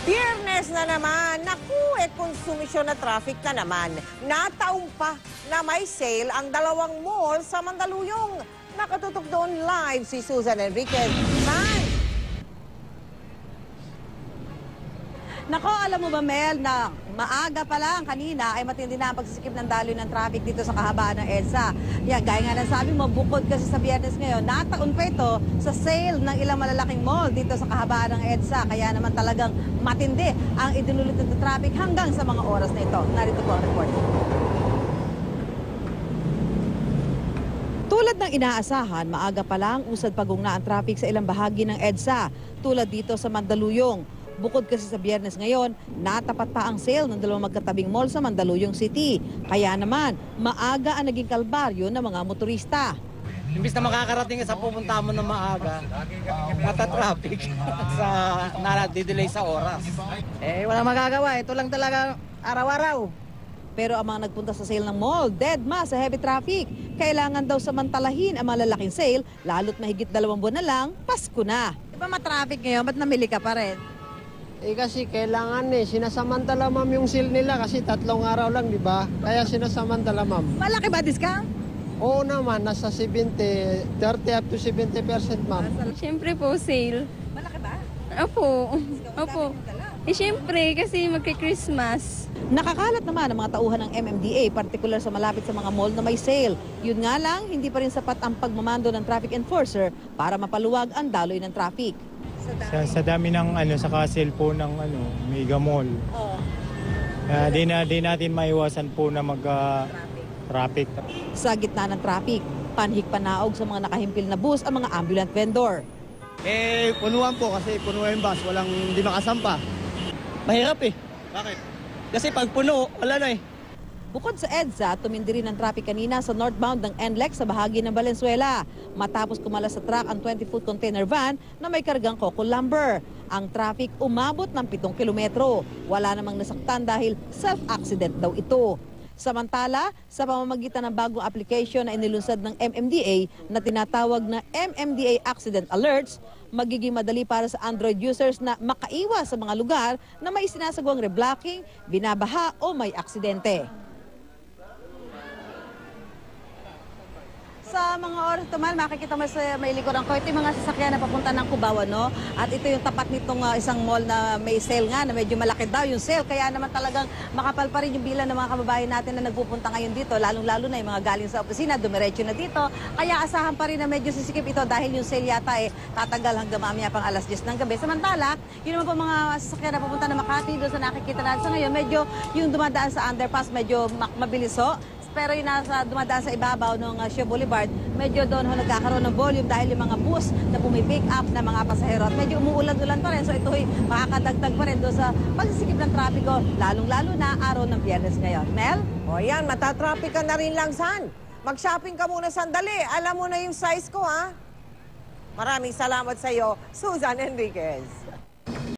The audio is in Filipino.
Biyernes na naman, naku, konsumisyon na traffic na naman. Nataong pa na may sale ang dalawang mall sa Mandaluyong. Nakatutok doon live si Susan Enriquez. Man! Nako, alam mo ba, Mel, na maaga pa lang kanina ay matindi na ang pagsisikip ng daloy ng traffic dito sa kahabaan ng EDSA. Yan, gaya nga ng sabi mo, bukod kasi sa Biyernes ngayon, nataon pa ito sa sale ng ilang malalaking mall dito sa kahabaan ng EDSA. Kaya naman talagang matindi ang idinulot ng traffic hanggang sa mga oras na ito. Narito po ang report. Tulad ng inaasahan, maaga pa lang usad pagugna ang traffic sa ilang bahagi ng EDSA, tulad dito sa Mandaluyong. Bukod kasi sa Biyernes ngayon, natapat pa ang sale ng dalawang magkatabing mall sa Mandaluyong City. Kaya naman, maaga ang naging kalbaryo ng mga motorista. Imbis na makakarating sa pupunta mo na maaga, nata-traffic sa nadidelay sa oras. Walang magagawa. Ito lang talaga araw-araw. Pero ang mga nagpunta sa sale ng mall, deadma sa heavy traffic. Kailangan daw samantalahin ang malalaking sale, lalo't mahigit 2 buwan na lang, Pasko na. Di ba matraffic ngayon? Ba't namili ka pa rin? Kasi kailangan sinasamantala ma'am yung sale nila kasi 3 araw lang, di ba? Kaya sinasamantala ma'am. Malaki ba discount? Oo naman, nasa 30 up to 70% ma'am. Siyempre po, sale. Malaki ba? Opo. Opo. Siyempre, kasi magka-Christmas. Nakakalat naman ang mga tauhan ng MMDA, partikular sa malapit sa mga mall na may sale. Yun nga lang, hindi pa rin sapat ang pagmamando ng traffic enforcer para mapaluwag ang daloy ng traffic. Sa dami ng saka cellphone ng Mega Mall. Di natin maiwasan po na mag-traffic. Sa gitna ng traffic, panhik panaog sa mga nakahimpil na bus ang mga ambulant vendor. Punuan po kasi punuan yung bus, hindi makasampa. Mahirap eh. Bakit? Kasi pag puno, wala na eh. Bukod sa EDSA, tumindi rin ang traffic kanina sa northbound ng NLEX sa bahagi ng Valenzuela. Matapos kumalas sa truck ang 20-foot container van na may kargang coco lumber. Ang traffic umabot ng 7 kilometro. Wala namang nasaktan dahil self-accident daw ito. Samantala, sa pamamagitan ng bagong application na inilunsad ng MMDA na tinatawag na MMDA Accident Alerts, magiging madali para sa Android users na makaiwas sa mga lugar na may sinasagawang reblocking, binabaha o may aksidente. Sa mga oras tumal, makikita mo sa may likuran ko, ito yung mga sasakyan na papunta ng Cubao, no? At ito yung tapat nitong isang mall na may sale nga, na medyo malaki daw yung sale. Kaya naman talagang makapal pa rin yung bilang ng mga kababayan natin na nagpupunta ngayon dito, lalong-lalo na yung mga galing sa opisina, dumiretso na dito. Kaya asahan pa rin na medyo sisikip ito dahil yung sale yata tatagal hanggang mamaya pang alas 10 ng gabi. Samantala, yun naman po mga sasakyan na papunta ng Makati, doon sa nakikita natin sa ngayon, medyo yung dumadaan sa underpass, medyo mabilis ho. Pero yung dumadaan sa ibabaw ng Shio Boulevard, medyo doon nagkakaroon ng volume dahil yung mga bus na pumipick up na mga pasahero. At medyo umuulan-ulan pa rin. So ito'y makakadagdag pa rin doon sa pagsisikip ng trapiko, lalong-lalo na araw ng Biyernes ngayon. Mel? O yan, matatraffic ka na rin lang, San. Mag-shopping ka muna sandali. Alam mo na yung size ko, ha? Maraming salamat sa iyo, Susan Enriquez.